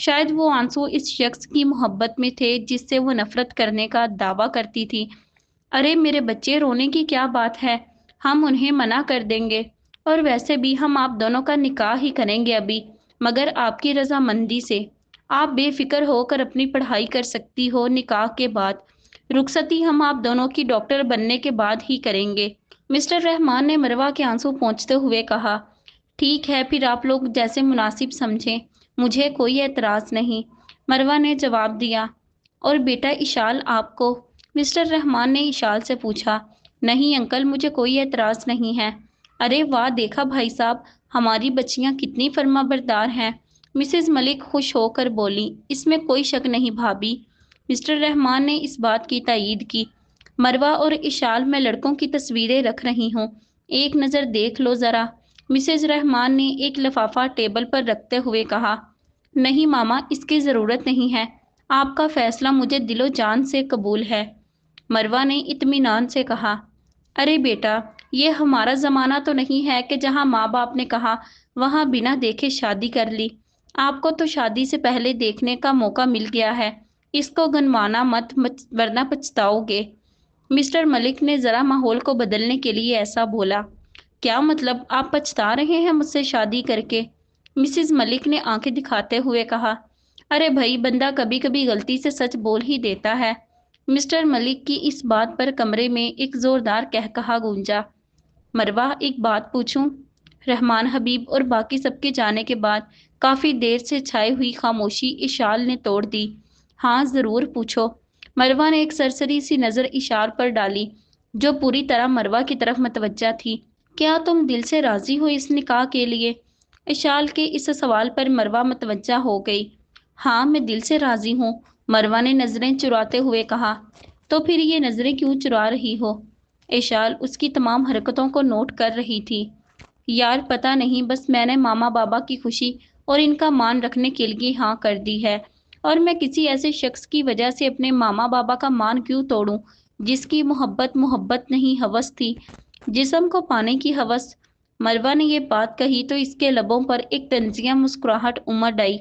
شاید وہ آنسو اس شخص کی محبت میں تھے جس سے وہ نفرت کرنے کا دعویٰ کرتی تھی۔ ارے میرے بچے، رونے کی کیا بات ہے؟ ہم انہیں منع کر دیں گے، اور ویسے بھی ہم آپ دونوں کا نکاح ہی کریں گے ابھی، مگر آپ کی رضامندی سے۔ آپ بے فکر ہو کر اپنی پڑھائی کر سکتی ہو، نکاح کے بعد رخصتی ہم آپ دونوں کی ڈاکٹر بننے کے بعد ہی کریں گے۔ مسٹر رحمان نے مروہ کے آنسو پونچھتے ہوئے کہا۔ ٹھیک ہے، پھر آپ لوگ جیسے مناسب سمجھیں، مجھے کوئی اعتراض نہیں، مروہ نے جواب دیا۔ اور بیٹا اشال آپ کو؟ مسٹر رحمان نے اشال سے پوچھا۔ نہیں انکل، مجھے کوئی اعتراض نہیں ہے۔ ارے واہ، دیکھا بھائی صاحب، ہماری بچیاں کتنی فرما بردار ہیں، مسز ملک خوش ہو کر بولی۔ اس میں کوئی شک نہیں بھابھی، مسٹر رحمان نے اس بات کی تائید کی۔ مروہ اور اشال میں لڑکوں کی تصویریں رکھ رہی ہوں، ایک نظر دیکھ لو ذرا، مسز رحمان نے ایک لفافہ ٹیبل پر رکھتے ہوئے کہا۔ نہیں ماما، اس کی ضرورت نہیں ہے، آپ کا فیصلہ مجھے دل و جان سے قبول ہے، مروہ نے اطمینان سے کہا۔ ارے بیٹا، یہ ہمارا زمانہ تو نہیں ہے کہ جہاں ماں باپ نے کہا وہاں بنا دیکھے شادی کر لی۔ آپ کو تو شادی سے پہلے دیکھنے کا موقع مل گیا ہے، اس کو گنوانا مت ورنہ پچھتاؤ گے، مسٹر ملک نے ذرا ماحول کو بدلنے کے لیے ایسا بولا۔ کیا مطلب، آپ پچھتا رہے ہیں مجھ سے شادی کر کے؟ مسز ملک نے آنکھیں دکھاتے ہوئے کہا۔ ارے بھائی، بندہ کبھی کبھی غلطی سے سچ بول ہی دیتا ہے۔ مسٹر ملک کی اس بات پر کمرے میں ایک زوردار قہقہا گونجا۔ مروہ، ایک بات پوچھوں؟ رحمان حبیب اور باقی سب کے جانے کے بعد کافی دیر سے چھائی ہوئی خاموشی اشال نے توڑ دی۔ ہاں ضرور پوچھو، مروہ نے ایک سرسری سی نظر اشار پر ڈالی جو پوری طرح مروہ کی طرف متوجہ تھی۔ کیا تم دل سے راضی ہو اس نکاح کے لیے؟ اشال کے اس سوال پر مروہ متوجہ ہو گئی۔ ہاں میں دل سے راضی ہوں، مروہ نے نظریں چراتے ہوئے کہا۔ تو پھر یہ نظریں کیوں چرا رہی ہو؟ اشال اس کی تمام حرکتوں کو نوٹ کر رہی تھی۔ یار پتہ نہیں، بس میں نے ماما بابا کی خوشی اور ان کا مان رکھنے کے لیے ہاں کر دی ہے، اور میں کسی ایسے شخص کی وجہ سے اپنے ماما بابا کا مان کیوں توڑوں جس کی محبت نہیں ہوس تھی، جسم کو پانے کی ہوس۔ مروہ نے یہ بات کہی تو اس کے لبوں پر ایک طنزیہ مسکراہٹ امڈ آئی،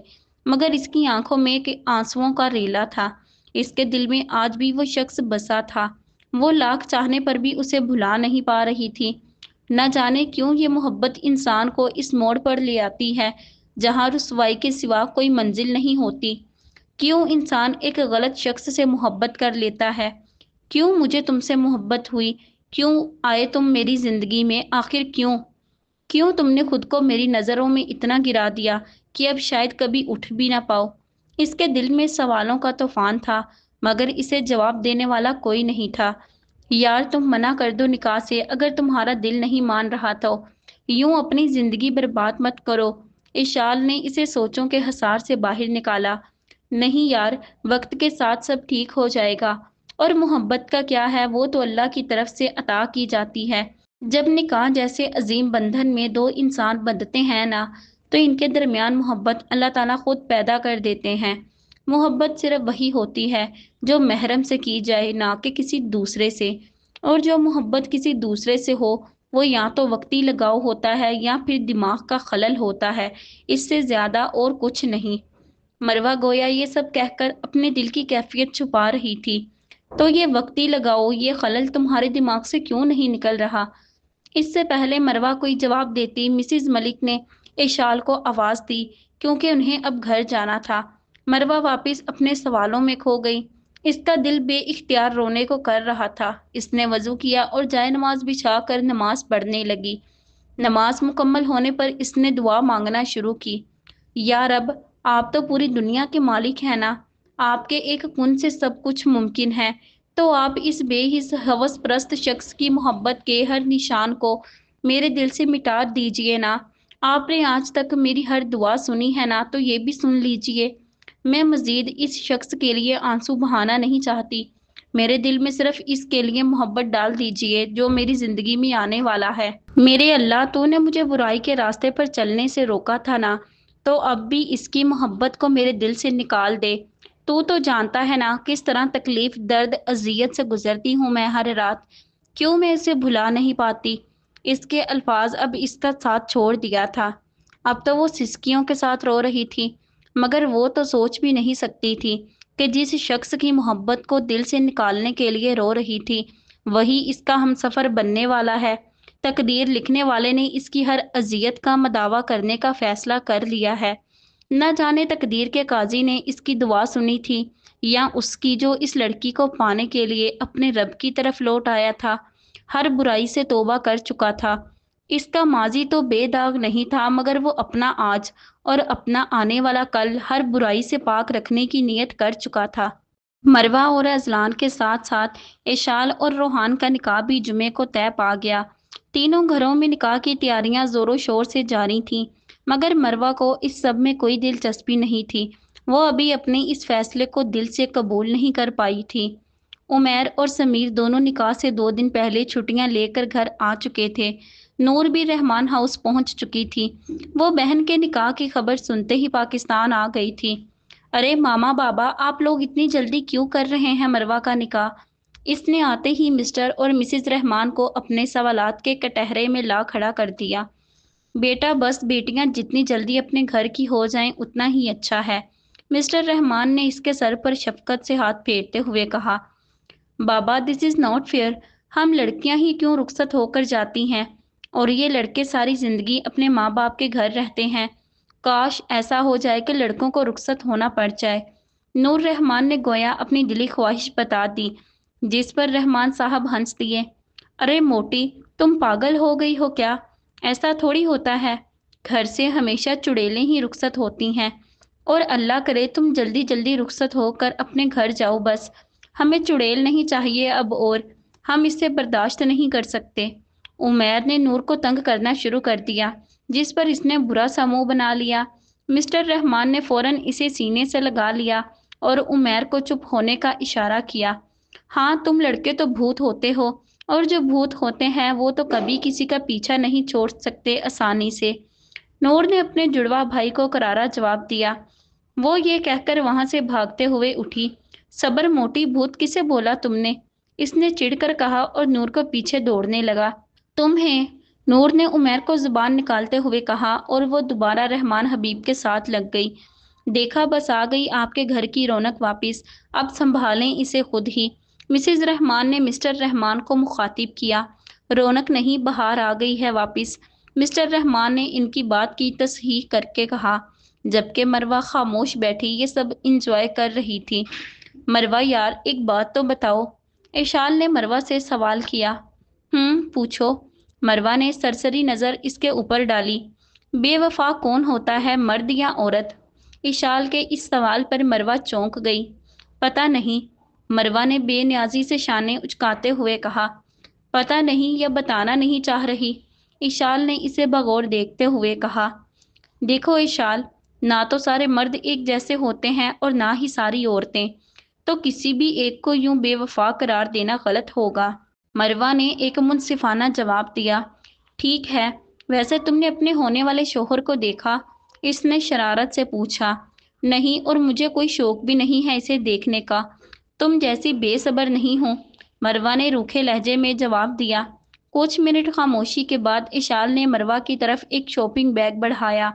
مگر اس کی آنکھوں میں آنسوؤں کا ریلا تھا۔ اس کے دل میں آج بھی وہ شخص بسا تھا، وہ لاکھ چاہنے پر بھی اسے بھلا نہیں پا رہی تھی۔ نہ جانے کیوں یہ محبت انسان کو اس موڑ پر لے آتی ہے جہاں رسوائی کے سوا کوئی منزل نہیں ہوتی۔ کیوں انسان ایک غلط شخص سے محبت کر لیتا ہے؟ کیوں مجھے تم سے محبت ہوئی؟ کیوں آئے تم میری زندگی میں؟ آخر کیوں؟ کیوں تم نے خود کو میری نظروں میں اتنا گرا دیا کہ اب شاید کبھی اٹھ بھی نہ پاؤ؟ اس کے دل میں سوالوں کا طوفان تھا، مگر اسے جواب دینے والا کوئی نہیں تھا۔ یار تم منع کر دو نکاح سے اگر تمہارا دل نہیں مان رہا تو، یوں اپنی زندگی برباد مت کرو، اشال نے اسے سوچوں کے حصار سے باہر نکالا۔ نہیں یار، وقت کے ساتھ سب ٹھیک ہو جائے گا، اور محبت کا کیا ہے، وہ تو اللہ کی طرف سے عطا کی جاتی ہے۔ جب نکاح جیسے عظیم بندھن میں دو انسان بندھتے ہیں نا، تو ان کے درمیان محبت اللہ تعالیٰ خود پیدا کر دیتے ہیں۔ محبت صرف وہی ہوتی ہے جو محرم سے کی جائے، نہ کہ کسی دوسرے سے، اور جو محبت کسی دوسرے سے ہو وہ یا تو وقتی لگاؤ ہوتا ہے یا پھر دماغ کا خلل ہوتا ہے، اس سے زیادہ اور کچھ نہیں۔ مروہ گویا یہ سب کہہ کر اپنے دل کی کیفیت چھپا رہی تھی۔ تو یہ وقتی لگاؤ، یہ خلل تمہارے دماغ سے کیوں نہیں نکل رہا؟ اس سے پہلے مروہ کوئی جواب دیتی، مسز ملک نے اشال کو آواز دی، کیونکہ انہیں اب گھر جانا تھا۔ مروہ واپس اپنے سوالوں میں کھو گئی۔ اس کا دل بے اختیار رونے کو کر رہا تھا۔ اس نے وضو کیا اور جائے نماز بچھا کر نماز پڑھنے لگی۔ نماز مکمل ہونے پر اس نے دعا مانگنا شروع کی۔ یا رب، آپ تو پوری دنیا کے مالک ہیں نا، آپ کے ایک کن سے سب کچھ ممکن ہے، تو آپ اس بے حس ہوس پرست شخص کی محبت کے ہر نشان کو میرے دل سے مٹا دیجئے نا۔ آپ نے آج تک میری ہر دعا سنی ہے نا، تو یہ بھی سن لیجئے۔ میں مزید اس شخص کے لیے آنسو بہانا نہیں چاہتی، میرے دل میں صرف اس کے لیے محبت ڈال دیجئے جو میری زندگی میں آنے والا ہے۔ میرے اللہ، تو نے مجھے برائی کے راستے پر چلنے سے روکا تھا نا، تو اب بھی اس کی محبت کو میرے دل سے نکال دے۔ تو جانتا ہے نا کس طرح تکلیف، درد، اذیت سے گزرتی ہوں میں ہر رات، کیوں میں اسے بھلا نہیں پاتی۔ اس کے الفاظ اب اس کا ساتھ چھوڑ دیا تھا، اب تو وہ سسکیوں کے ساتھ رو رہی تھی۔ مگر وہ تو سوچ بھی نہیں سکتی تھی کہ جس شخص کی محبت کو دل سے نکالنے کے لیے رو رہی تھی وہی اس کا ہمسفر بننے والا ہے۔ تقدیر لکھنے والے نے اس کی ہر اذیت کا مداوع کرنے کا فیصلہ کر لیا ہے۔ نہ جانے تقدیر کے قاضی نے اس کی دعا سنی تھی یا اس کی جو اس لڑکی کو پانے کے لیے اپنے رب کی طرف لوٹ آیا تھا، ہر برائی سے توبہ کر چکا تھا۔ اس کا ماضی تو بے داغ نہیں تھا مگر وہ اپنا آج اور اپنا آنے والا کل ہر برائی سے پاک رکھنے کی نیت کر چکا تھا۔ مروہ اور اذلان کے ساتھ ساتھ اشال اور روحان کا نکاح بھی جمعے کو طے پا گیا۔ تینوں گھروں میں نکاح کی تیاریاں زور و شور سے جاری تھیں مگر مروہ کو اس سب میں کوئی دلچسپی نہیں تھی۔ وہ ابھی اپنے اس فیصلے کو دل سے قبول نہیں کر پائی تھی۔ عمیر اور سمیر دونوں نکاح سے 2 دن پہلے چھٹیاں لے کر گھر آ چکے تھے۔ نور بھی رحمان ہاؤس پہنچ چکی تھی۔ وہ بہن کے نکاح کی خبر سنتے ہی پاکستان آ گئی تھی۔ ارے ماما بابا، آپ لوگ اتنی جلدی کیوں کر رہے ہیں مروہ کا نکاح؟ اس نے آتے ہی مسٹر اور مسز رحمان کو اپنے سوالات کے کٹہرے میں لا کھڑا کر دیا۔ بیٹا بس بیٹیاں جتنی جلدی اپنے گھر کی ہو جائیں اتنا ہی اچھا ہے، مسٹر رحمان نے اس کے سر پر شفقت سے ہاتھ پھیرتے ہوئے کہا۔ بابا دس از ناٹ فیئر، ہم لڑکیاں ہی کیوں رخصت ہو کر جاتی ہیں اور یہ لڑکے ساری زندگی اپنے ماں باپ کے گھر رہتے ہیں۔ کاش ایسا ہو جائے کہ لڑکوں کو رخصت ہونا پڑ جائے۔ نور رحمان نے گویا اپنی دلی خواہش بتا دی، جس پر رحمان صاحب ہنس دیے۔ ارے موٹی، تم پاگل ہو گئی ہو کیا؟ ایسا تھوڑی ہوتا ہے، گھر سے ہمیشہ چڑیلیں ہی رخصت ہوتی ہیں، اور اللہ کرے تم جلدی جلدی رخصت ہو کر اپنے گھر جاؤ بس۔ ہمیں چڑیل نہیں چاہیے اب، اور ہم اسے برداشت نہیں کر سکتے۔ عمیر نے نور کو تنگ کرنا شروع کر دیا، جس پر اس نے برا سا منہ بنا لیا۔ مسٹر رحمان نے فوراً اسے سینے سے لگا لیا اور عمیر کو چپ ہونے کا اشارہ کیا۔ ہاں تم لڑکے تو بھوت ہوتے ہو، اور جو بھوت ہوتے ہیں وہ تو کبھی کسی کا پیچھا نہیں چھوڑ سکتے آسانی سے۔ نور نے اپنے جڑواں بھائی کو کرارا جواب دیا۔ وہ یہ کہہ کر وہاں سے بھاگتے ہوئے اٹھی۔ صبر موٹی، بھوت کسے بولا تم نے؟ اس نے چڑھ کر کہا اور نور کو پیچھے دوڑنے لگا۔ تمہیں، نور نے عمیر کو زبان نکالتے ہوئے کہا اور وہ دوبارہ رحمان حبیب کے ساتھ لگ گئی۔ دیکھا بس آ گئی آپ کے گھر کی رونق واپس، اب سنبھالیں اسے خود ہی۔ مسز رحمان نے مسٹر رحمان کو مخاطب کیا۔ رونق نہیں، بہار آ گئی ہے واپس، مسٹر رحمان نے ان کی بات کی تصحیح کر کے کہا، جبکہ مروہ خاموش بیٹھی یہ سب انجوائے کر رہی تھی۔ مروہ یار ایک بات تو بتاؤ، اشال نے مروہ سے سوال کیا۔ پوچھو، مروہ نے سرسری نظر اس کے اوپر ڈالی۔ بے وفا کون ہوتا ہے، مرد یا عورت؟ اشال کے اس سوال پر مروہ چونک گئی۔ پتہ نہیں، مروہ نے بے نیازی سے شانے اچکاتے ہوئے کہا۔ پتہ نہیں یا بتانا نہیں چاہ رہی؟ اشال نے اسے بغور دیکھتے ہوئے کہا۔ دیکھو اشال، نہ تو سارے مرد ایک جیسے ہوتے ہیں اور نہ ہی ساری عورتیں، تو کسی بھی ایک کو یوں بے وفا قرار دینا غلط ہوگا۔ مروہ نے ایک منصفانہ جواب دیا۔ ٹھیک ہے، ویسے تم نے اپنے ہونے والے شوہر کو دیکھا؟ اس نے شرارت سے پوچھا۔ نہیں، اور مجھے کوئی شوق بھی نہیں ہے اسے دیکھنے کا، تم جیسی بے صبر نہیں ہوں، مروہ نے روکھے لہجے میں جواب دیا۔ کچھ منٹ خاموشی کے بعد اشال نے مروہ کی طرف ایک شاپنگ بیگ بڑھایا۔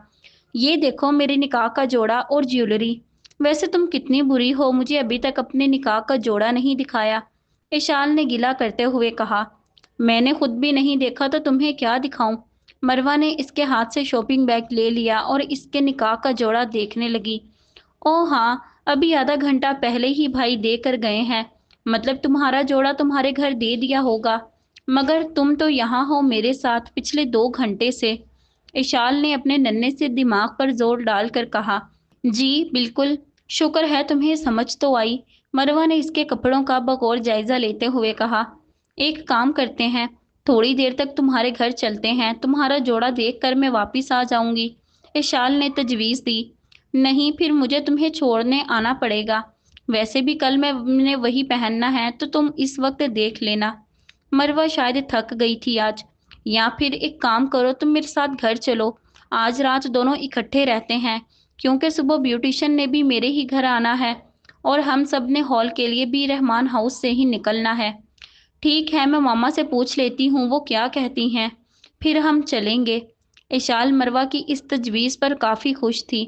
یہ دیکھو میرے نکاح کا جوڑا اور جیولری۔ ویسے تم کتنی بری ہو، مجھے ابھی تک اپنے نکاح کا جوڑا نہیں دکھایا، اشال نے گلہ کرتے ہوئے کہا۔ میں نے خود بھی نہیں دیکھا تو تمہیں کیا دکھاؤں؟ مروہ نے اس کے ہاتھ سے شاپنگ بیگ لے لیا اور اس کے نکاح کا جوڑا دیکھنے لگی۔ او ہاں، ابھی آدھا گھنٹہ پہلے ہی بھائی دے کر گئے ہیں، مطلب تمہارا جوڑا تمہارے گھر دے دیا ہوگا، مگر تم تو یہاں ہو میرے ساتھ پچھلے 2 گھنٹے سے، اشال نے اپنے ننھے سے دماغ پر زور ڈال کر کہا۔ جی بالکل، شکر ہے تمہیں سمجھ تو آئی، مروہ نے اس کے کپڑوں کا بغور جائزہ لیتے ہوئے کہا۔ ایک کام کرتے ہیں، تھوڑی دیر تک تمہارے گھر چلتے ہیں، تمہارا جوڑا دیکھ کر میں واپس آ جاؤں گی، اشال نے تجویز دی۔ نہیں، پھر مجھے تمہیں چھوڑنے آنا پڑے گا، ویسے بھی کل میں نے وہی پہننا ہے تو تم اس وقت دیکھ لینا۔ مروہ شاید تھک گئی تھی آج، یا پھر ایک کام کرو، تم میرے ساتھ گھر چلو، آج رات دونوں اکٹھے رہتے ہیں، کیونکہ صبح بیوٹیشن نے بھی میرے ہی گھر آنا ہے اور ہم سب نے ہال کے لیے بھی رحمان ہاؤس سے ہی نکلنا ہے۔ ٹھیک ہے، میں ماما سے پوچھ لیتی ہوں وہ کیا کہتی ہیں، پھر ہم چلیں گے۔ اشال مروہ کی اس تجویز پر کافی خوش تھی۔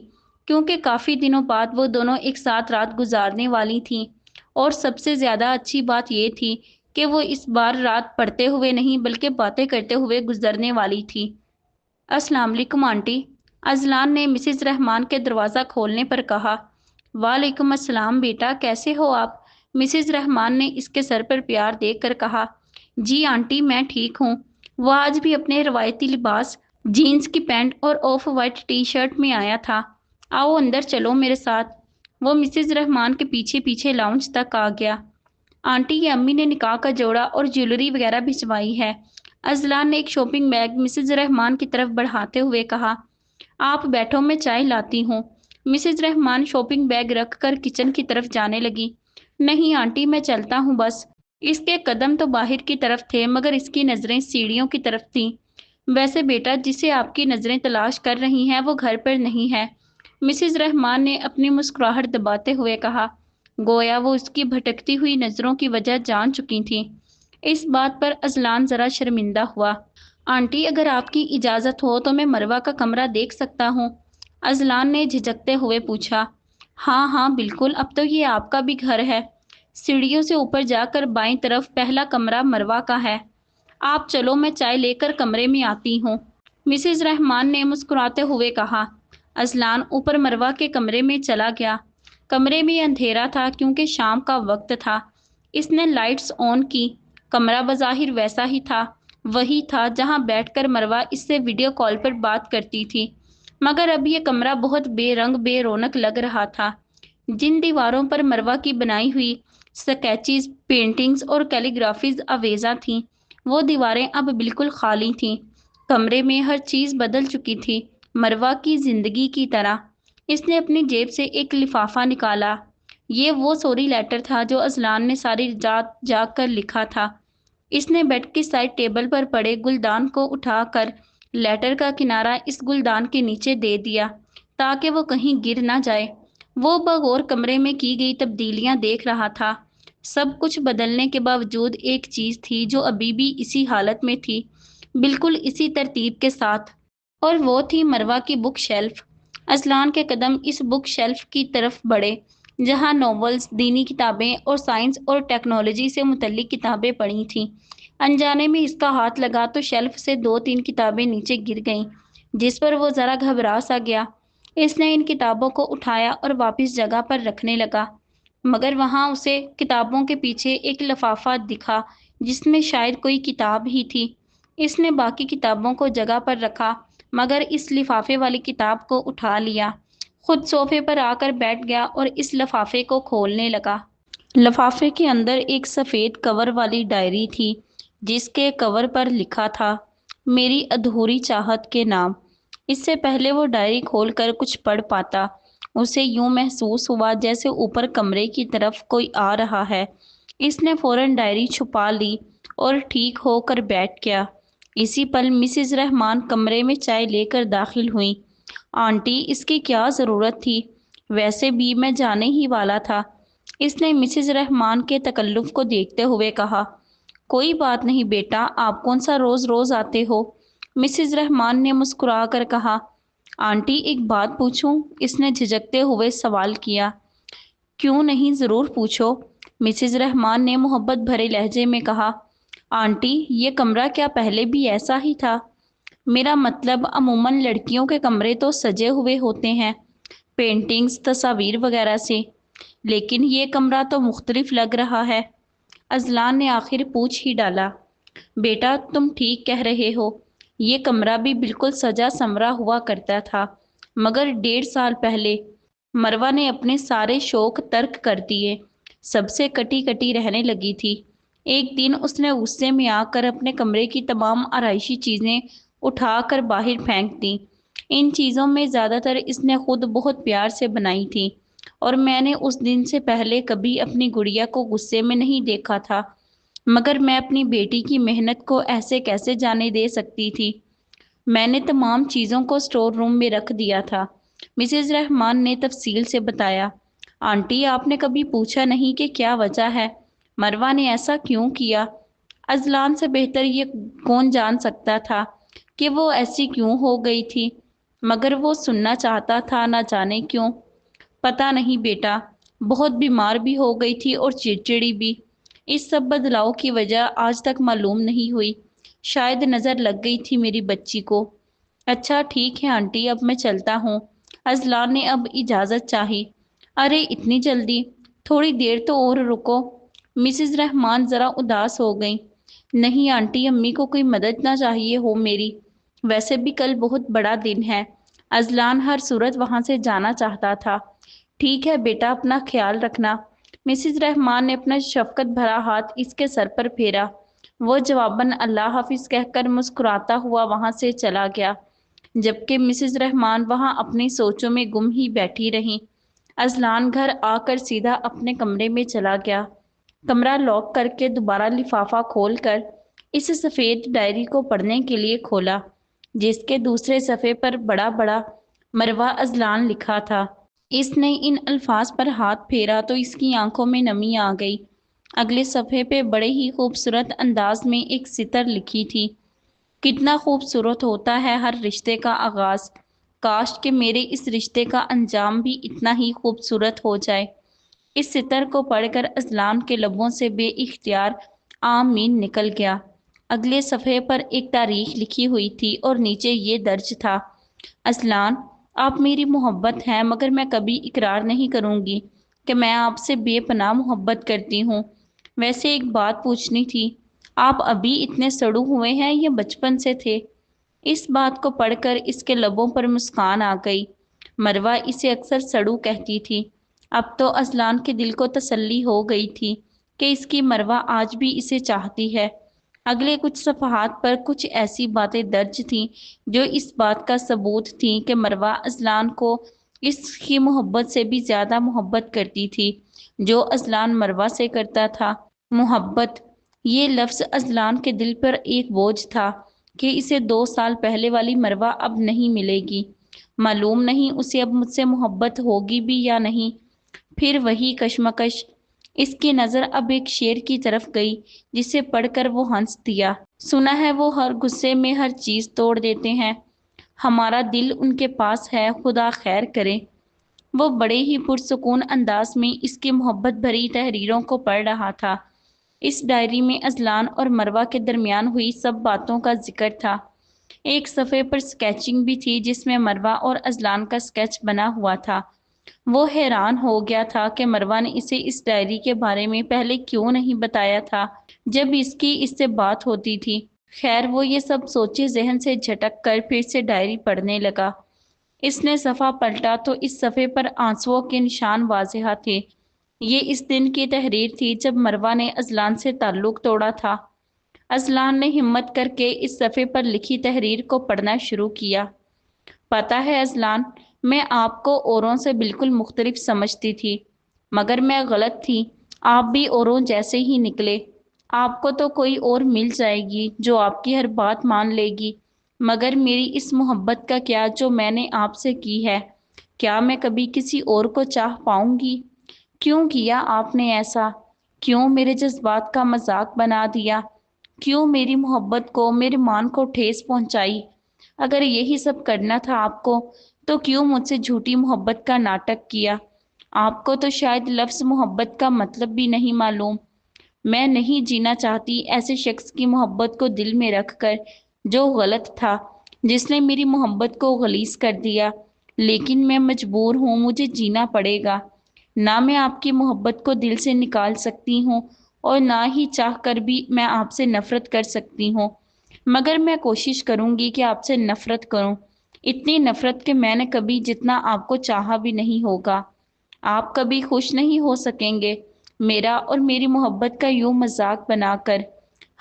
کیونکہ کافی دنوں بعد وہ دونوں ایک ساتھ رات گزارنے والی تھیں، اور سب سے زیادہ اچھی بات یہ تھی کہ وہ اس بار رات پڑھتے ہوئے نہیں بلکہ باتیں کرتے ہوئے گزرنے والی تھی۔ السلام علیکم آنٹی، اذلان نے مسز رحمان کے دروازہ کھولنے پر کہا۔ وعلیکم السلام بیٹا، کیسے ہو آپ؟ مسز رحمان نے اس کے سر پر پیار دے کر کہا۔ جی آنٹی، میں ٹھیک ہوں۔ وہ آج بھی اپنے روایتی لباس، جینز کی پینٹ اور آف وائٹ ٹی شرٹ میں آیا تھا۔ آؤ اندر چلو میرے ساتھ۔ وہ مسز رحمان کے پیچھے پیچھے لاؤنج تک آ گیا۔ آنٹی، یہ امی نے نکاح کا جوڑا اور جیولری وغیرہ بھجوائی ہے۔ اذلان نے ایک شاپنگ بیگ مسز رحمان کی طرف بڑھاتے ہوئے کہا۔ آپ بیٹھو، میں چائے لاتی ہوں۔ مسز رحمان شاپنگ بیگ رکھ کر کچن کی طرف جانے لگی۔ نہیں آنٹی، میں چلتا ہوں بس۔ اس کے قدم تو باہر کی طرف تھے مگر اس کی نظریں سیڑھیوں کی طرف تھیں۔ ویسے بیٹا، جسے آپ کی نظریں تلاش کر رہی ہیں وہ گھر پر نہیں ہے، مسز رحمان نے اپنی مسکراہٹ دباتے ہوئے کہا۔ گویا وہ اس کی بھٹکتی ہوئی نظروں کی وجہ جان چکی تھیں۔ اس بات پر اذلان ذرا شرمندہ ہوا۔ آنٹی، اگر آپ کی اجازت ہو تو میں مروہ کا کمرہ دیکھ سکتا ہوں؟ اذلان نے جھجکتے ہوئے پوچھا۔ ہاں ہاں بالکل، اب تو یہ آپ کا بھی گھر ہے۔ سیڑھیوں سے اوپر جا کر بائیں طرف پہلا کمرہ مروہ کا ہے۔ آپ چلو، میں چائے لے کر کمرے میں آتی ہوں، مسز رحمان نے مسکراتے ہوئے کہا۔ اذلان اوپر مروہ کے کمرے میں چلا گیا۔ کمرے میں اندھیرا تھا کیونکہ شام کا وقت تھا۔ اس نے لائٹس آن کی۔ کمرہ بظاہر ویسا ہی تھا، وہی تھا جہاں بیٹھ کر مروہ اس سے ویڈیو کال پر بات کرتی تھی، مگر اب یہ کمرہ بہت بے رنگ بے رونق لگ رہا تھا۔ جن دیواروں پر مروہ کی بنائی ہوئی سکیچز، پینٹنگز اور کیلیگرافیز آویزاں تھیں، وہ دیواریں اب بالکل خالی تھیں۔ کمرے میں ہر چیز بدل چکی تھی، مروہ کی زندگی کی طرح۔ اس نے اپنی جیب سے ایک لفافہ نکالا۔ یہ وہ سوری لیٹر تھا جو اذلان نے ساری رات جاگ کر لکھا تھا۔ اس نے بیڈ کی سائڈ ٹیبل پر پڑے گلدان کو اٹھا کر لیٹر کا کنارہ اس گلدان کے نیچے دے دیا تاکہ وہ کہیں گر نہ جائے۔ وہ بغور کمرے میں کی گئی تبدیلیاں دیکھ رہا تھا۔ سب کچھ بدلنے کے باوجود ایک چیز تھی جو ابھی بھی اسی حالت میں تھی، بالکل اسی ترتیب کے ساتھ، اور وہ تھی مروہ کی بک شیلف۔ اذلان کے قدم اس بک شیلف کی طرف بڑھے جہاں ناولز، دینی کتابیں اور سائنس اور ٹیکنالوجی سے متعلق کتابیں پڑھی تھیں۔ انجانے میں اس کا ہاتھ لگا تو شیلف سے 2-3 کتابیں نیچے گر گئیں، جس پر وہ ذرا گھبرا سا گیا۔ اس نے ان کتابوں کو اٹھایا اور واپس جگہ پر رکھنے لگا، مگر وہاں اسے کتابوں کے پیچھے ایک لفافہ دکھا جس میں شاید کوئی کتاب ہی تھی۔ اس نے باقی کتابوں کو جگہ پر رکھا مگر اس لفافے والی کتاب کو اٹھا لیا، خود صوفے پر آ کر بیٹھ گیا اور اس لفافے کو کھولنے لگا۔ لفافے کے اندر ایک سفید کور والی ڈائری تھی جس کے کور پر لکھا تھا، میری ادھوری چاہت کے نام۔ اس سے پہلے وہ ڈائری کھول کر کچھ پڑھ پاتا، اسے یوں محسوس ہوا جیسے اوپر کمرے کی طرف کوئی آ رہا ہے۔ اس نے فوراً ڈائری چھپا لی اور ٹھیک ہو کر بیٹھ گیا۔ اسی پل مسز رحمان کمرے میں چائے لے کر داخل ہوئیں۔ آنٹی، اس کی کیا ضرورت تھی؟ ویسے بھی میں جانے ہی والا تھا، اس نے مسز رحمان کے تکلف کو دیکھتے ہوئے کہا۔ کوئی بات نہیں بیٹا، آپ کون سا روز روز آتے ہو؟ مسز رحمان نے مسکرا کر کہا۔ آنٹی، ایک بات پوچھوں؟ اس نے جھجکتے ہوئے سوال کیا۔ کیوں نہیں، ضرور پوچھو، مسز رحمان نے محبت بھرے لہجے میں کہا۔ آنٹی، یہ کمرہ کیا پہلے بھی ایسا ہی تھا؟ میرا مطلب عموماً لڑکیوں کے کمرے تو سجے ہوئے ہوتے ہیں، پینٹنگز، تصاویر وغیرہ سے، لیکن یہ کمرہ تو مختلف لگ رہا ہے۔ اذلان نے آخر پوچھ ہی ڈالا۔ بیٹا، تم ٹھیک کہہ رہے ہو، یہ کمرہ بھی بالکل سجا سنورا ہوا کرتا تھا، مگر 1.5 سال پہلے مروہ نے اپنے سارے شوق ترک کر دیے، سب سے کٹی کٹی رہنے لگی تھی۔ ایک دن اس نے غصے میں آ کر اپنے کمرے کی تمام آرائشی چیزیں اٹھا کر باہر پھینک دیں۔ ان چیزوں میں زیادہ تر اس نے خود بہت پیار سے بنائی تھیں، اور میں نے اس دن سے پہلے کبھی اپنی گڑیا کو غصے میں نہیں دیکھا تھا، مگر میں اپنی بیٹی کی محنت کو ایسے کیسے جانے دے سکتی تھی؟ میں نے تمام چیزوں کو اسٹور روم میں رکھ دیا تھا، مسز رحمان نے تفصیل سے بتایا۔ آنٹی، آپ نے کبھی پوچھا نہیں کہ کیا وجہ ہے؟ مروہ نے ایسا کیوں کیا؟ اذلان سے بہتر یہ کون جان سکتا تھا کہ وہ ایسی کیوں ہو گئی تھی؟ مگر وہ سننا چاہتا تھا، نہ جانے کیوں۔ پتہ نہیں بیٹا، بہت بیمار بھی ہو گئی تھی اور چڑچڑی بھی۔ اس سب بدلاؤ کی وجہ آج تک معلوم نہیں ہوئی، شاید نظر لگ گئی تھی میری بچی کو۔ اچھا ٹھیک ہے آنٹی، اب میں چلتا ہوں۔ اذلان نے اب اجازت چاہی۔ ارے اتنی جلدی؟ تھوڑی دیر تو اور رکو۔ مسز رحمان ذرا اداس ہو گئیں۔ نہیں آنٹی، امی کو کوئی مدد نہ چاہیے ہو میری؟ ویسے بھی کل بہت بڑا دن ہے، اذلان ہر صورت وہاں سے جانا چاہتا تھا۔ ٹھیک ہے بیٹا، اپنا خیال رکھنا۔ مسز رحمان نے اپنا شفقت بھرا ہاتھ اس کے سر پر پھیرا۔ وہ جواباً اللہ حافظ کہہ کر مسکراتا ہوا وہاں سے چلا گیا، جبکہ مسز رحمان وہاں اپنی سوچوں میں گم ہی بیٹھی رہیں۔ اذلان گھر آ کر سیدھا اپنے کمرے میں چلا گیا۔ کمرہ لاک کر کے دوبارہ لفافہ کھول کر اس سفید ڈائری کو پڑھنے کے لیے کھولا، جس کے دوسرے صفحے پر بڑا بڑا مروہ اذلان لکھا تھا۔ اس نے ان الفاظ پر ہاتھ پھیرا تو اس کی آنکھوں میں نمی آ گئی۔ اگلے صفحے پہ بڑے ہی خوبصورت انداز میں ایک سطر لکھی تھی: کتنا خوبصورت ہوتا ہے ہر رشتے کا آغاز، کاش کہ میرے اس رشتے کا انجام بھی اتنا ہی خوبصورت ہو جائے۔ اس سطر کو پڑھ کر اذلان کے لبوں سے بے اختیار آمین نکل گیا۔ اگلے صفحے پر ایک تاریخ لکھی ہوئی تھی اور نیچے یہ درج تھا: اذلان، آپ میری محبت ہیں، مگر میں کبھی اقرار نہیں کروں گی کہ میں آپ سے بے پناہ محبت کرتی ہوں۔ ویسے ایک بات پوچھنی تھی، آپ ابھی اتنے سڑو ہوئے ہیں یا بچپن سے تھے؟ اس بات کو پڑھ کر اس کے لبوں پر مسکان آ گئی۔ مروہ اسے اکثر سڑو کہتی تھی۔ اب تو اذلان کے دل کو تسلی ہو گئی تھی کہ اس کی مروہ آج بھی اسے چاہتی ہے۔ اگلے کچھ صفحات پر کچھ ایسی باتیں درج تھیں جو اس بات کا ثبوت تھیں کہ مروہ اذلان کو اس کی محبت سے بھی زیادہ محبت کرتی تھی جو اذلان مروہ سے کرتا تھا۔ محبت، یہ لفظ اذلان کے دل پر ایک بوجھ تھا کہ اسے 2 سال پہلے والی مروہ اب نہیں ملے گی۔ معلوم نہیں اسے اب مجھ سے محبت ہوگی بھی یا نہیں۔ پھر وہی کشمکش۔ اس کی نظر اب ایک شعر کی طرف گئی جسے پڑھ کر وہ ہنس دیا۔ سنا ہے وہ ہر غصے میں ہر چیز توڑ دیتے ہیں، ہمارا دل ان کے پاس ہے، خدا خیر کرے۔ وہ بڑے ہی پرسکون انداز میں اس کی محبت بھری تحریروں کو پڑھ رہا تھا۔ اس ڈائری میں اذلان اور مروہ کے درمیان ہوئی سب باتوں کا ذکر تھا۔ ایک صفحے پر سکیچنگ بھی تھی جس میں مروہ اور اذلان کا سکیچ بنا ہوا تھا۔ وہ حیران ہو گیا تھا کہ مروہ نے اسے اس ڈائری کے بارے میں پہلے کیوں نہیں بتایا تھا جب اس سے بات ہوتی تھی۔ خیر، وہ یہ سب سوچے ذہن سے جھٹک کر پھر سے ڈائری پڑھنے لگا۔ اس نے صفحہ پلٹا تو اس صفحے پر آنسوؤں کے نشان واضح تھے۔ یہ اس دن کی تحریر تھی جب مروہ نے اذلان سے تعلق توڑا تھا۔ اذلان نے ہمت کر کے اس صفحے پر لکھی تحریر کو پڑھنا شروع کیا۔ پتہ ہے اذلان، میں آپ کو اوروں سے بالکل مختلف سمجھتی تھی، مگر میں غلط تھی۔ آپ بھی اوروں جیسے ہی نکلے۔ آپ کو تو کوئی اور مل جائے گی جو آپ کی ہر بات مان لے گی، مگر میری اس محبت کا کیا جو میں نے آپ سے کی ہے؟ کیا میں کبھی کسی اور کو چاہ پاؤں گی؟ کیوں کیا آپ نے ایسا؟ کیوں میرے جذبات کا مذاق بنا دیا؟ کیوں میری محبت کو، میرے مان کو ٹھیس پہنچائی؟ اگر یہی سب کرنا تھا آپ کو تو کیوں مجھ سے جھوٹی محبت کا ناٹک کیا؟ آپ کو تو شاید لفظ محبت کا مطلب بھی نہیں معلوم۔ میں نہیں جینا چاہتی ایسے شخص کی محبت کو دل میں رکھ کر جو غلط تھا، جس نے میری محبت کو غلیظ کر دیا، لیکن میں مجبور ہوں، مجھے جینا پڑے گا۔ نہ میں آپ کی محبت کو دل سے نکال سکتی ہوں اور نہ ہی چاہ کر بھی میں آپ سے نفرت کر سکتی ہوں، مگر میں کوشش کروں گی کہ آپ سے نفرت کروں، اتنی نفرت کہ میں نے کبھی جتنا آپ کو چاہا بھی نہیں ہوگا۔ آپ کبھی خوش نہیں ہو سکیں گے میرا اور میری محبت کا یوں مذاق بنا کر،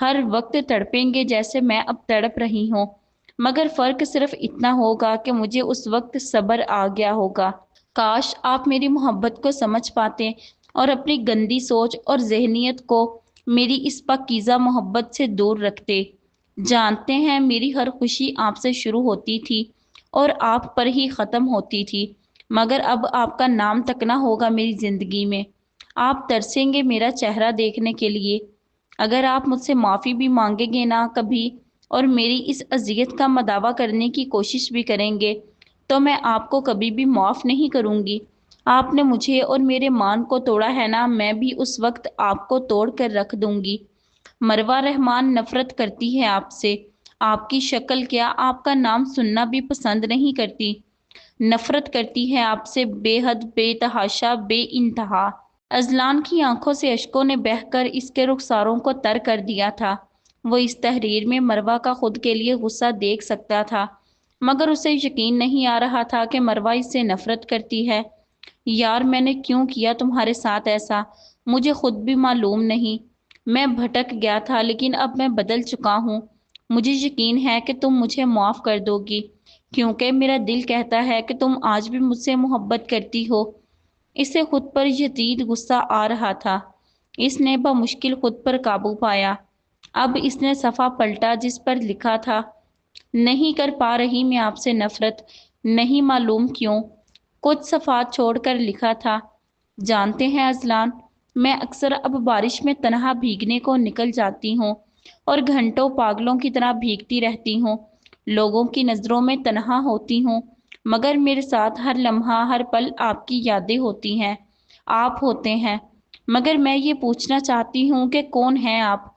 ہر وقت تڑپیں گے جیسے میں اب تڑپ رہی ہوں، مگر فرق صرف اتنا ہوگا کہ مجھے اس وقت صبر آ گیا ہوگا۔ کاش آپ میری محبت کو سمجھ پاتے اور اپنی گندی سوچ اور ذہنیت کو میری اس پاکیزہ محبت سے دور رکھتے۔ جانتے ہیں میری ہر خوشی آپ سے شروع ہوتی تھی اور آپ پر ہی ختم ہوتی تھی، مگر اب آپ کا نام تک نہ ہوگا میری زندگی میں۔ آپ ترسیں گے میرا چہرہ دیکھنے کے لیے۔ اگر آپ مجھ سے معافی بھی مانگیں گے نہ کبھی اور میری اس اذیت کا مداوع کرنے کی کوشش بھی کریں گے تو میں آپ کو کبھی بھی معاف نہیں کروں گی۔ آپ نے مجھے اور میرے مان کو توڑا ہے نا، میں بھی اس وقت آپ کو توڑ کر رکھ دوں گی۔ مروہ رحمان نفرت کرتی ہے آپ سے، آپ کی شکل کیا آپ کا نام سننا بھی پسند نہیں کرتی۔ نفرت کرتی ہے آپ سے بے حد، بے تحاشا، بے انتہا۔ اذلان کی آنکھوں سے اشکوں نے بہہ کر اس کے رخساروں کو تر کر دیا تھا۔ وہ اس تحریر میں مروہ کا خود کے لیے غصہ دیکھ سکتا تھا، مگر اسے یقین نہیں آ رہا تھا کہ مروہ اس سے نفرت کرتی ہے۔ یار میں نے کیوں کیا تمہارے ساتھ ایسا، مجھے خود بھی معلوم نہیں۔ میں بھٹک گیا تھا لیکن اب میں بدل چکا ہوں۔ مجھے یقین ہے کہ تم مجھے معاف کر دو گی، کیونکہ میرا دل کہتا ہے کہ تم آج بھی مجھ سے محبت کرتی ہو۔ اسے خود پر شدید غصہ آ رہا تھا۔ اس نے بمشکل خود پر قابو پایا۔ اب اس نے صفحہ پلٹا جس پر لکھا تھا، نہیں کر پا رہی میں آپ سے نفرت، نہیں معلوم کیوں۔ کچھ صفحات چھوڑ کر لکھا تھا، جانتے ہیں اذلان، میں اکثر اب بارش میں تنہا بھیگنے کو نکل جاتی ہوں اور گھنٹوں پاگلوں کی طرح بھیگتی رہتی ہوں، لوگوں کی نظروں میں تنہا ہوتی ہوں، مگر میرے ساتھ ہر لمحہ ہر پل آپ کی یادیں ہوتی ہیں، آپ ہوتے ہیں۔ مگر میں یہ پوچھنا چاہتی ہوں کہ کون ہیں آپ؟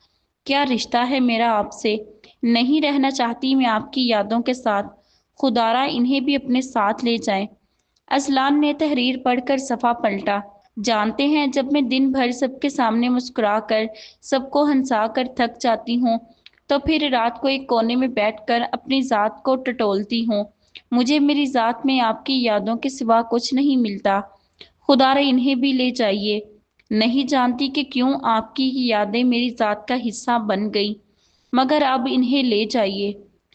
کیا رشتہ ہے میرا آپ سے؟ نہیں رہنا چاہتی میں آپ کی یادوں کے ساتھ، خدارا انہیں بھی اپنے ساتھ لے جائیں۔ اذلان نے تحریر پڑھ کر صفحہ پلٹا، جانتے ہیں جب میں دن بھر سب کے سامنے مسکرا کر سب کو ہنسا کر تھک جاتی ہوں تو پھر رات کو ایک کونے میں بیٹھ کر اپنی ذات کو ٹٹولتی ہوں۔ مجھے میری ذات میں آپ کی یادوں کے سوا کچھ نہیں ملتا، خدارا انہیں بھی لے جائیے۔ نہیں جانتی کہ کیوں آپ کی یہ یادیں میری ذات کا حصہ بن گئی، مگر اب انہیں لے جائیے۔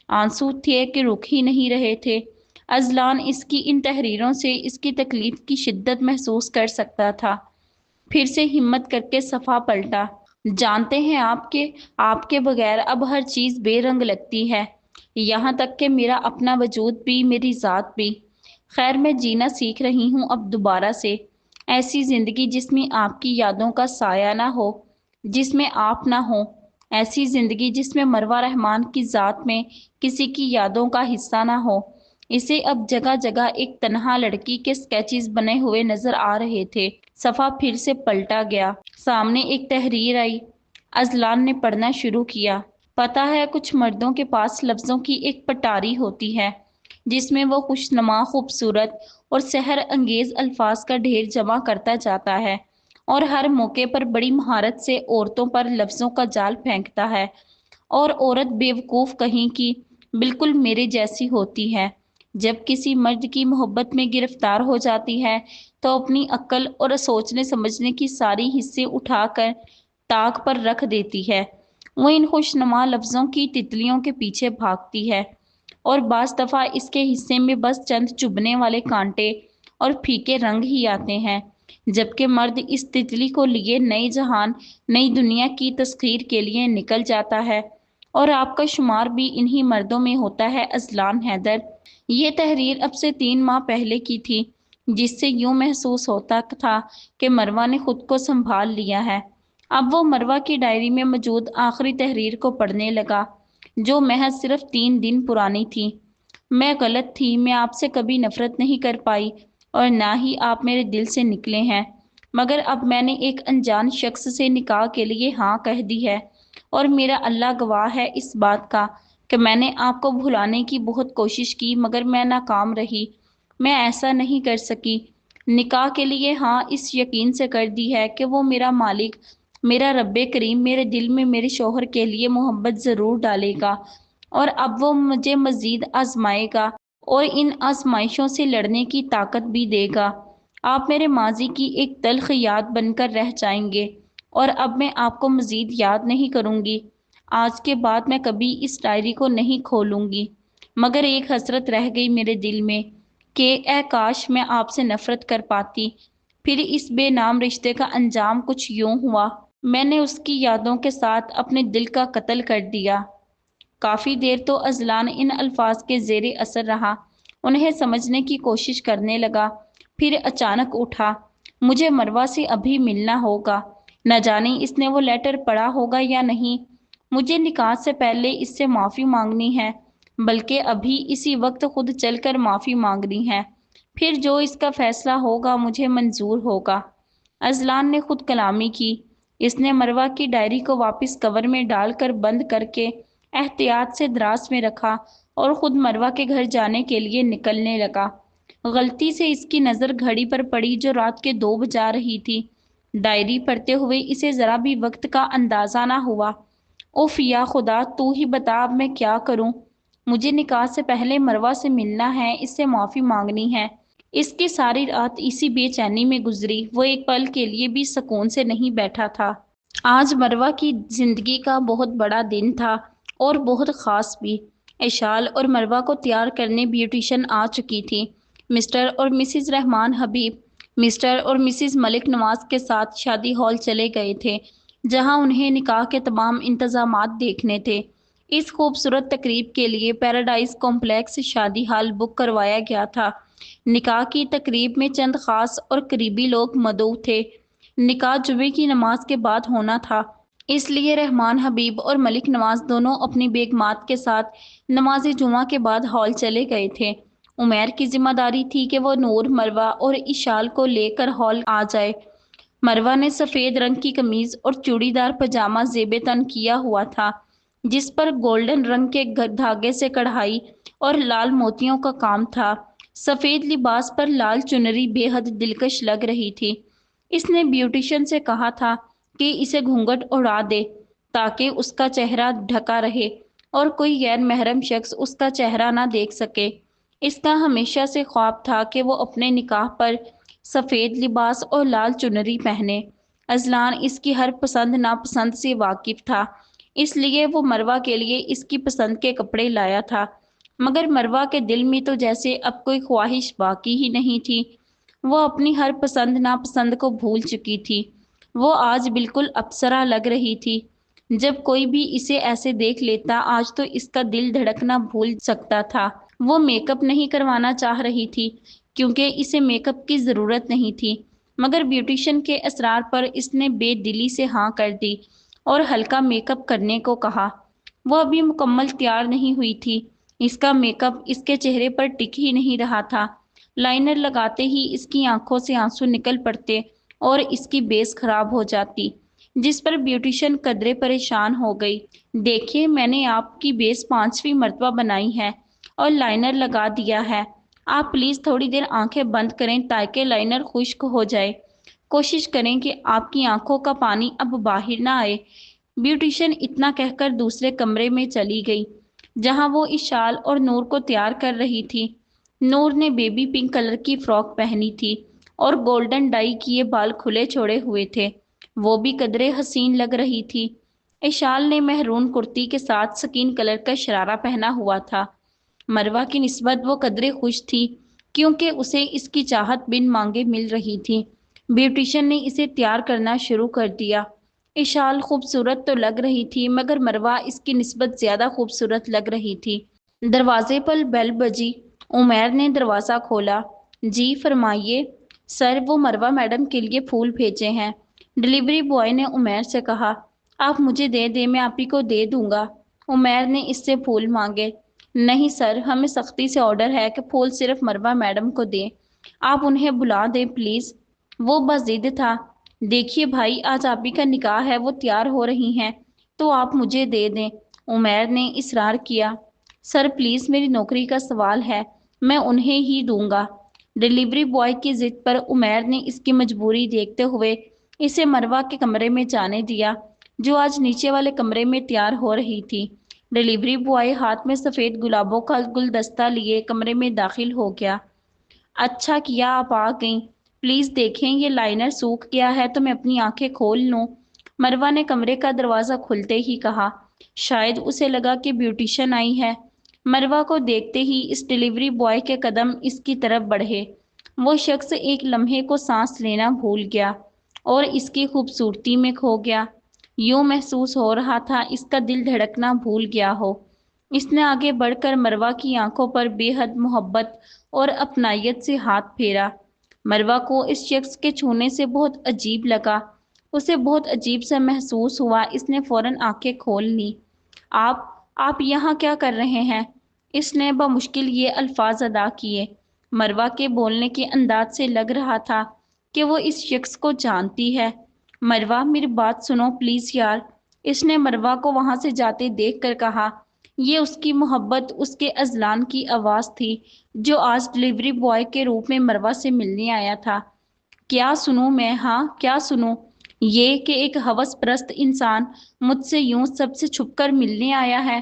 آنسو تھے کہ رک ہی نہیں رہے تھے۔ اذلان اس کی ان تحریروں سے اس کی تکلیف کی شدت محسوس کر سکتا تھا۔ پھر سے ہمت کر کے صفحہ پلٹا، جانتے ہیں آپ کے بغیر اب ہر چیز بے رنگ لگتی ہے، یہاں تک کہ میرا اپنا وجود بھی، میری ذات بھی۔ خیر میں جینا سیکھ رہی ہوں اب دوبارہ سے، ایسی زندگی جس میں آپ کی یادوں کا سایہ نہ ہو، جس میں آپ نہ ہوں، ایسی زندگی جس میں مروہ رحمان کی ذات میں کسی کی یادوں کا حصہ نہ ہو۔ اسے اب جگہ جگہ ایک تنہا لڑکی کے سکیچز بنے ہوئے نظر آ رہے تھے۔ صفحہ پھر سے پلٹا گیا، سامنے ایک تحریر آئی۔ اذلان نے پڑھنا شروع کیا، پتہ ہے کچھ مردوں کے پاس لفظوں کی ایک پٹاری ہوتی ہے جس میں وہ خوشنما، خوبصورت اور سحر انگیز الفاظ کا ڈھیر جمع کرتا جاتا ہے اور ہر موقع پر بڑی مہارت سے عورتوں پر لفظوں کا جال پھینکتا ہے، اور عورت بیوقوف کہیں کی بالکل میرے جیسی ہوتی ہے۔ جب کسی مرد کی محبت میں گرفتار ہو جاتی ہے تو اپنی عقل اور سوچنے سمجھنے کی ساری حصے اٹھا کر طاق پر رکھ دیتی ہے۔ وہ ان خوشنما لفظوں کی تتلیوں کے پیچھے بھاگتی ہے اور بعض دفعہ اس کے حصے میں بس چند چبھنے والے کانٹے اور پھیکے رنگ ہی آتے ہیں، جبکہ مرد اس تتلی کو لیے نئی جہان، نئی دنیا کی تسخیر کے لیے نکل جاتا ہے، اور آپ کا شمار بھی انہی مردوں میں ہوتا ہے اذلان حیدر۔ یہ تحریر اب سے 3 ماہ پہلے کی تھی، جس سے یوں محسوس ہوتا تھا کہ مروہ نے خود کو سنبھال لیا ہے۔ اب وہ مروہ کی ڈائری میں موجود آخری تحریر کو پڑھنے لگا، جو محض صرف 3 دن پرانی تھی۔ میں غلط تھی، میں آپ سے کبھی نفرت نہیں کر پائی اور نہ ہی آپ میرے دل سے نکلے ہیں، مگر اب میں نے ایک انجان شخص سے نکاح کے لیے ہاں کہہ دی ہے، اور میرا اللہ گواہ ہے اس بات کا کہ میں نے آپ کو بھلانے کی بہت کوشش کی مگر میں ناکام رہی، میں ایسا نہیں کر سکی۔ نکاح کے لیے ہاں اس یقین سے کر دی ہے کہ وہ میرا مالک، میرا رب کریم میرے دل میں میرے شوہر کے لیے محبت ضرور ڈالے گا، اور اب وہ مجھے مزید آزمائے گا اور ان آزمائشوں سے لڑنے کی طاقت بھی دے گا۔ آپ میرے ماضی کی ایک تلخ یاد بن کر رہ جائیں گے، اور اب میں آپ کو مزید یاد نہیں کروں گی۔ آج کے بعد میں کبھی اس ڈائری کو نہیں کھولوں گی، مگر ایک حسرت رہ گئی میرے دل میں کہ اے کاش میں آپ سے نفرت کر پاتی۔ پھر اس بے نام رشتے کا انجام کچھ یوں ہوا، میں نے اس کی یادوں کے ساتھ اپنے دل کا قتل کر دیا۔ کافی دیر تو اذلان ان الفاظ کے زیر اثر رہا، انہیں سمجھنے کی کوشش کرنے لگا، پھر اچانک اٹھا، مجھے مروہ سے ابھی ملنا ہوگا، نہ جانے اس نے وہ لیٹر پڑھا ہوگا یا نہیں، مجھے نکاح سے پہلے اس سے معافی مانگنی ہے، بلکہ ابھی اسی وقت خود چل کر معافی مانگنی ہے۔ پھر جو اس کا فیصلہ ہوگا مجھے منظور ہوگا۔ اذلان نے خود کلامی کی۔ اس نے مروہ کی ڈائری کو واپس کور میں ڈال کر بند کر کے احتیاط سے دراز میں رکھا اور خود مروہ کے گھر جانے کے لیے نکلنے لگا۔ غلطی سے اس کی نظر گھڑی پر پڑی جو رات کے 2 بجا رہی تھی۔ ڈائری پڑھتے ہوئے اسے ذرا بھی وقت کا اندازہ نہ ہوا۔ اوف یا خدا، تو ہی بتا اب میں کیا کروں؟ مجھے نکاح سے پہلے مروہ سے ملنا ہے، اس سے معافی مانگنی ہے۔ اس کی ساری رات اسی بے چینی میں گزری۔ وہ ایک پل کے لیے بھی سکون سے نہیں بیٹھا تھا۔ آج مروہ کی زندگی کا بہت بڑا دن تھا اور بہت خاص بھی۔ اشال اور مروہ کو تیار کرنے بیوٹیشن آ چکی تھی۔ مسٹر اور مسز رحمان حبیب مسٹر اور مسز ملک نواز کے ساتھ شادی ہال چلے گئے تھے، جہاں انہیں نکاح کے تمام انتظامات دیکھنے تھے۔ اس خوبصورت تقریب کے لیے پیراڈائز کمپلیکس شادی ہال بک کروایا گیا تھا۔ نکاح کی تقریب میں چند خاص اور قریبی لوگ مدعو تھے۔ نکاح جمعے کی نماز کے بعد ہونا تھا، اس لیے رحمان حبیب اور ملک نواز دونوں اپنی بیگمات کے ساتھ نماز جمعہ کے بعد ہال چلے گئے تھے۔ عمیر کی ذمہ داری تھی کہ وہ نور، مروہ اور اشال کو لے کر ہال آ جائے۔ مروہ نے سفید رنگ کی قمیض اور چوڑی دار پاجامہ زیب تن کیا ہوا تھا، جس پر گولڈن رنگ کے دھاگے سے کڑھائی اور لال موتیوں کا کام تھا۔ سفید لباس پر لال چنری بے حد دلکش لگ رہی تھی۔ اس نے بیوٹیشن سے کہا تھا کہ اسے گھونگھٹ اڑا دے تاکہ اس کا چہرہ ڈھکا رہے اور کوئی غیر محرم شخص اس کا چہرہ نہ دیکھ سکے۔ اس کا ہمیشہ سے خواب تھا کہ وہ اپنے نکاح پر سفید لباس اور لال چنری پہنے۔ اذلان اس کی ہر پسند ناپسند سے واقف تھا، اس لیے وہ مروہ کے لیے اس کی پسند کے کپڑے لایا تھا، مگر مروہ کے دل میں تو جیسے اب کوئی خواہش باقی ہی نہیں تھی۔ وہ اپنی ہر پسند ناپسند کو بھول چکی تھی۔ وہ آج بالکل اپسرا لگ رہی تھی۔ جب کوئی بھی اسے ایسے دیکھ لیتا آج تو اس کا دل دھڑکنا بھول سکتا تھا۔ وہ میک اپ نہیں کروانا چاہ رہی تھی کیونکہ اسے میک اپ کی ضرورت نہیں تھی، مگر بیوٹیشن کے اصرار پر اس نے بے دلی سے ہاں کر دی اور ہلکا میک اپ کرنے کو کہا۔ وہ ابھی مکمل تیار نہیں ہوئی تھی۔ اس کا میک اپ اس کے چہرے پر ٹک ہی نہیں رہا تھا۔ لائنر لگاتے ہی اس کی آنکھوں سے آنسو نکل پڑتے اور اس کی بیس خراب ہو جاتی، جس پر بیوٹیشن قدرے پریشان ہو گئی۔ دیکھیے، میں نے آپ کی بیس 5ویں مرتبہ بنائی ہے اور لائنر لگا دیا ہے۔ آپ پلیز تھوڑی دیر آنکھیں بند کریں تاکہ لائنر خشک ہو جائے۔ کوشش کریں کہ آپ کی آنکھوں کا پانی اب باہر نہ آئے۔ بیوٹیشن اتنا کہہ کر دوسرے کمرے میں چلی گئی، جہاں وہ اشال اور نور کو تیار کر رہی تھی۔ نور نے بیبی پنک کلر کی فراک پہنی تھی اور گولڈن ڈائی کیے بال کھلے چھوڑے ہوئے تھے۔ وہ بھی قدرے حسین لگ رہی تھی۔ اشال نے مہرون کرتی کے ساتھ سکین کلر کا شرارہ پہنا ہوا تھا۔ مروہ کی نسبت وہ قدرے خوش تھی کیونکہ اسے اس کی چاہت بن مانگے مل رہی تھی۔ بیوٹیشن نے اسے تیار کرنا شروع کر دیا۔ اشال خوبصورت تو لگ رہی تھی مگر مروہ اس کی نسبت زیادہ خوبصورت لگ رہی تھی۔ دروازے پر بیل بجی۔ عمیر نے دروازہ کھولا۔ جی فرمائیے سر، وہ مروہ میڈم کے لیے پھول بھیجے ہیں۔ ڈلیوری بوائے نے عمیر سے کہا۔ آپ مجھے دے دیں، میں آپ ہی کو دے دوں گا۔ عمیر نے اس سے پھول مانگے۔ نہیں سر، ہمیں سختی سے آرڈر ہے کہ پھول صرف مروہ میڈم کو دیں۔ آپ انہیں بلا دیں پلیز۔ وہ بضد تھا۔ دیکھیے بھائی، آج آپ ہی کا نکاح ہے، وہ تیار ہو رہی ہیں تو آپ مجھے دے دیں۔ عمیر نے اصرار کیا۔ سر پلیز، میری نوکری کا سوال ہے، میں انہیں ہی دوں گا۔ ڈلیوری بوائے کی ضد پر عمیر نے اس کی مجبوری دیکھتے ہوئے اسے مروہ کے کمرے میں جانے دیا، جو آج نیچے والے کمرے میں تیار ہو رہی تھی۔ ڈلیوری بوائے ہاتھ میں سفید گلابوں کا گلدستہ لیے کمرے میں داخل ہو گیا۔ اچھا کیا آپ آ گئیں۔ پلیز دیکھیں یہ لائنر سوکھ گیا ہے تو میں اپنی آنکھیں کھول لوں۔ مروہ نے کمرے کا دروازہ کھلتے ہی کہا۔ شاید اسے لگا کہ بیوٹیشن آئی ہے۔ مروہ کو دیکھتے ہی اس ڈلیوری بوائے کے قدم اس کی طرف بڑھے۔ وہ شخص ایک لمحے کو سانس لینا بھول گیا اور اس کی خوبصورتی میں کھو گیا۔ یوں محسوس ہو رہا تھا اس کا دل دھڑکنا بھول گیا ہو۔ اس نے آگے بڑھ کر مروہ کی آنکھوں پر بے حد محبت اور اپنائیت سے ہاتھ پھیرا۔ مروہ کو اس شخص کے چھونے سے بہت عجیب لگا۔ اسے بہت عجیب سا محسوس ہوا۔ اس نے فوراً آنکھیں کھول لیں۔ آپ یہاں کیا کر رہے ہیں؟ اس نے بمشکل یہ الفاظ ادا کیے۔ مروہ کے بولنے کے انداز سے لگ رہا تھا کہ وہ اس شخص کو جانتی ہے۔ مروہ میری بات سنو پلیز یار، اس نے مروہ کو وہاں سے جاتے دیکھ کر کہا۔ یہ اس کی محبت، اس کے اذلان کی آواز تھی جو آج ڈلیوری بوائے کے روپ میں مروہ سے ملنے آیا تھا۔ کیا سنوں میں؟ ہاں کیا سنوں؟ یہ کہ ایک ہوس پرست انسان مجھ سے یوں سب سے چھپ کر ملنے آیا ہے۔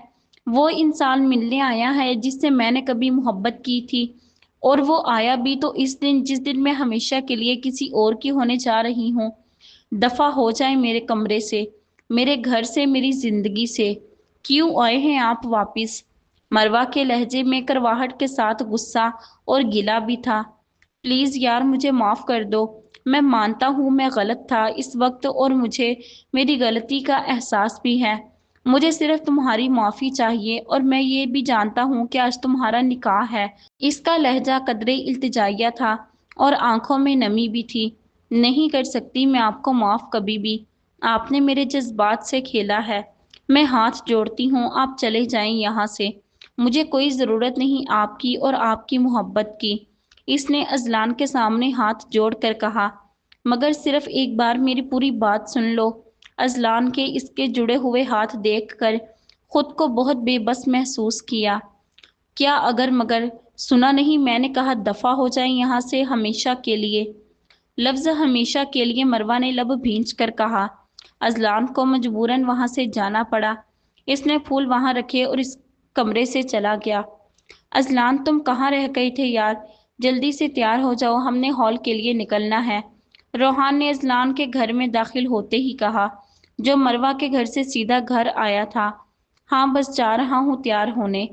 وہ انسان ملنے آیا ہے جس سے میں نے کبھی محبت کی تھی، اور وہ آیا بھی تو اس دن جس دن میں ہمیشہ کے لیے کسی اور کی ہونے جا رہی ہوں۔ دفع ہو جائیں میرے کمرے سے، میرے گھر سے، میری زندگی سے۔ کیوں آئے ہیں آپ واپس؟ مروہ کے لہجے میں کرواہٹ کے ساتھ غصہ اور گلہ بھی تھا۔ پلیز یار مجھے معاف کر دو، میں مانتا ہوں میں غلط تھا اس وقت اور مجھے میری غلطی کا احساس بھی ہے۔ مجھے صرف تمہاری معافی چاہیے، اور میں یہ بھی جانتا ہوں کہ آج تمہارا نکاح ہے۔ اس کا لہجہ قدرے التجائیہ تھا اور آنکھوں میں نمی بھی تھی۔ نہیں کر سکتی میں آپ کو معاف کبھی بھی۔ آپ نے میرے جذبات سے کھیلا ہے۔ میں ہاتھ جوڑتی ہوں، آپ چلے جائیں یہاں سے۔ مجھے کوئی ضرورت نہیں آپ کی اور آپ کی محبت کی، اس نے اذلان کے سامنے ہاتھ جوڑ کر کہا۔ مگر صرف ایک بار میری پوری بات سن لو۔ اذلان کے اس کے جڑے ہوئے ہاتھ دیکھ کر خود کو بہت بے بس محسوس کیا۔ کیا اگر مگر؟ سنا نہیں میں نے کہا دفع ہو جائیں یہاں سے ہمیشہ کے لیے۔ لفظ ہمیشہ کے لیے مروہ نے لب بھینچ کر کہا۔ اذلان کو مجبوراً وہاں سے جانا پڑا۔ اس نے پھول وہاں رکھے اور اس کمرے سے چلا گیا۔ اذلان تم کہاں رہ گئے تھے یار؟ جلدی سے تیار ہو جاؤ، ہم نے ہال کے لیے نکلنا ہے، روحان نے اذلان کے گھر میں داخل ہوتے ہی کہا، جو مروہ کے گھر سے سیدھا گھر آیا تھا۔ ہاں بس جا رہا ہوں تیار ہونے،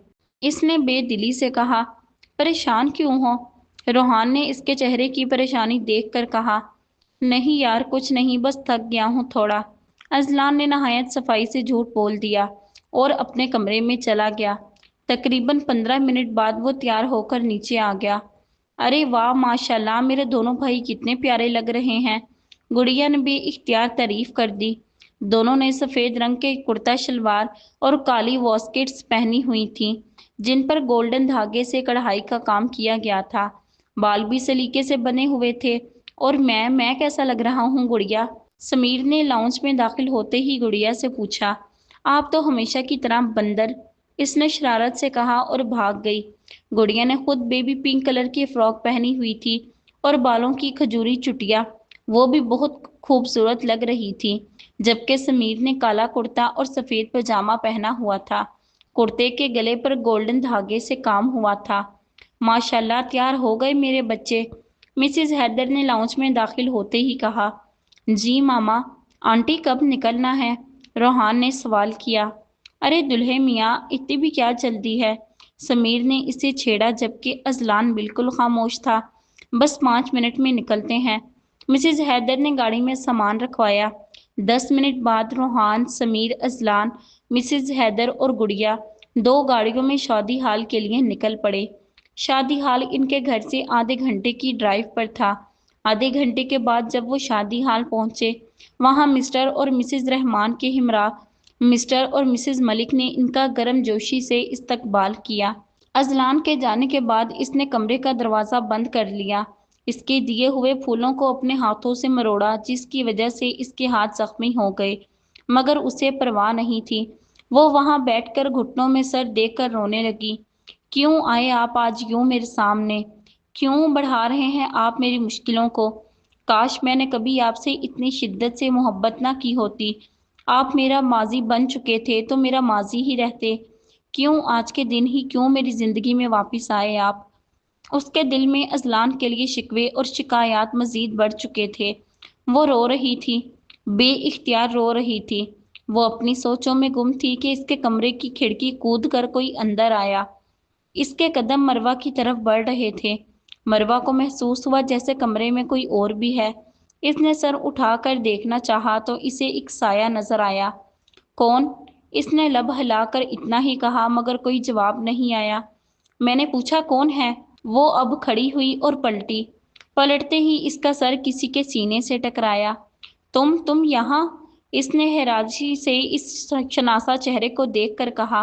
اس نے بے دلی سے کہا۔ پریشان کیوں ہو؟ روحان نے اس کے چہرے کی پریشانی دیکھ کر کہا۔ نہیں یار کچھ نہیں، بس تھک گیا ہوں تھوڑا، اذلان نے نہایت صفائی سے جھوٹ بول دیا اور اپنے کمرے میں چلا گیا۔ تقریباً 15 منٹ بعد وہ تیار ہو کر نیچے آ گیا۔ ارے واہ ماشاءاللہ، میرے دونوں بھائی کتنے پیارے لگ رہے ہیں، گڑیا نے بھی اختیار تعریف کر دی۔ دونوں نے سفید رنگ کے کرتا شلوار اور کالی واسکٹس پہنی ہوئی تھیں جن پر گولڈن دھاگے سے کڑھائی کا کام کیا گیا تھا۔ بال بھی سلیقے سے بنے ہوئے تھے۔ اور میں کیسا لگ رہا ہوں گڑیا؟ سمیر نے لاؤنج میں داخل ہوتے ہی گڑیا سے پوچھا۔ آپ تو ہمیشہ کی طرح بندر، اس نے شرارت سے کہا اور بھاگ گئی۔ گڑیا نے خود بیبی پنک کلر کی فراک پہنی ہوئی تھی اور بالوں کی کھجوری چٹیا وہ بھی بہت خوبصورت لگ رہی تھی، جبکہ سمیر نے کالا کرتا اور سفید پاجامہ پہنا ہوا تھا۔ کرتے کے گلے پر گولڈن دھاگے سے کام ہوا تھا۔ ماشاءاللہ تیار ہو گئے میرے بچے، مسز حیدر نے لاؤنج میں داخل ہوتے ہی کہا۔ جی ماما۔ آنٹی کب نکلنا ہے؟ روحان نے سوال کیا۔ ارے دلہے میاں اتنی بھی کیا جلدی ہے؟ سمیر نے اسے چھیڑا جبکہ اذلان بالکل خاموش تھا۔ بس 5 منٹ میں نکلتے ہیں، مسز حیدر نے گاڑی میں سامان رکھوایا۔ 10 منٹ بعد روحان، سمیر، اذلان، مسز حیدر اور گڑیا 2 گاڑیوں میں شادی ہال کے لیے نکل پڑے۔ شادی ہال ان کے گھر سے آدھے گھنٹے کی ڈرائیو پر تھا۔ آدھے گھنٹے کے بعد جب وہ شادی ہال پہنچے، وہاں مسٹر اور مسز رحمان کے ہمراہ مسٹر اور مسز ملک نے ان کا گرم جوشی سے استقبال کیا۔ اذلان کے جانے کے بعد اس نے کمرے کا دروازہ بند کر لیا، اس کے دیے ہوئے پھولوں کو اپنے ہاتھوں سے مروڑا جس کی وجہ سے اس کے ہاتھ زخمی ہو گئے، مگر اسے پرواہ نہیں تھی۔ وہ وہاں بیٹھ کر گھٹنوں میں سر دے کر رونے لگی۔ کیوں آئے آپ آج یوں میرے سامنے؟ کیوں بڑھا رہے ہیں آپ میری مشکلوں کو؟ کاش میں نے کبھی آپ سے اتنی شدت سے محبت نہ کی ہوتی۔ آپ میرا ماضی بن چکے تھے تو میرا ماضی ہی رہتے۔ کیوں آج کے دن ہی کیوں میری زندگی میں واپس آئے آپ؟ اس کے دل میں اذلان کے لیے شکوے اور شکایات مزید بڑھ چکے تھے۔ وہ رو رہی تھی، بے اختیار رو رہی تھی۔ وہ اپنی سوچوں میں گم تھی کہ اس کے کمرے کی کھڑکی کود کر کوئی اندر آیا۔ اس کے قدم مروہ کی طرف بڑھ رہے تھے۔ مروہ کو محسوس ہوا جیسے کمرے میں کوئی اور بھی ہے۔ اس نے سر اٹھا کر دیکھنا چاہا تو اسے ایک سایہ نظر آیا۔ کون؟ اس نے لب ہلا کر اتنا ہی کہا مگر کوئی جواب نہیں آیا۔ میں نے پوچھا کون ہے؟ وہ اب کھڑی ہوئی اور پلٹی۔ پلٹتے ہی اس کا سر کسی کے سینے سے ٹکرایا۔ تم یہاں؟ اس نے حیرانتی سے اس شناسا چہرے کو دیکھ کر کہا۔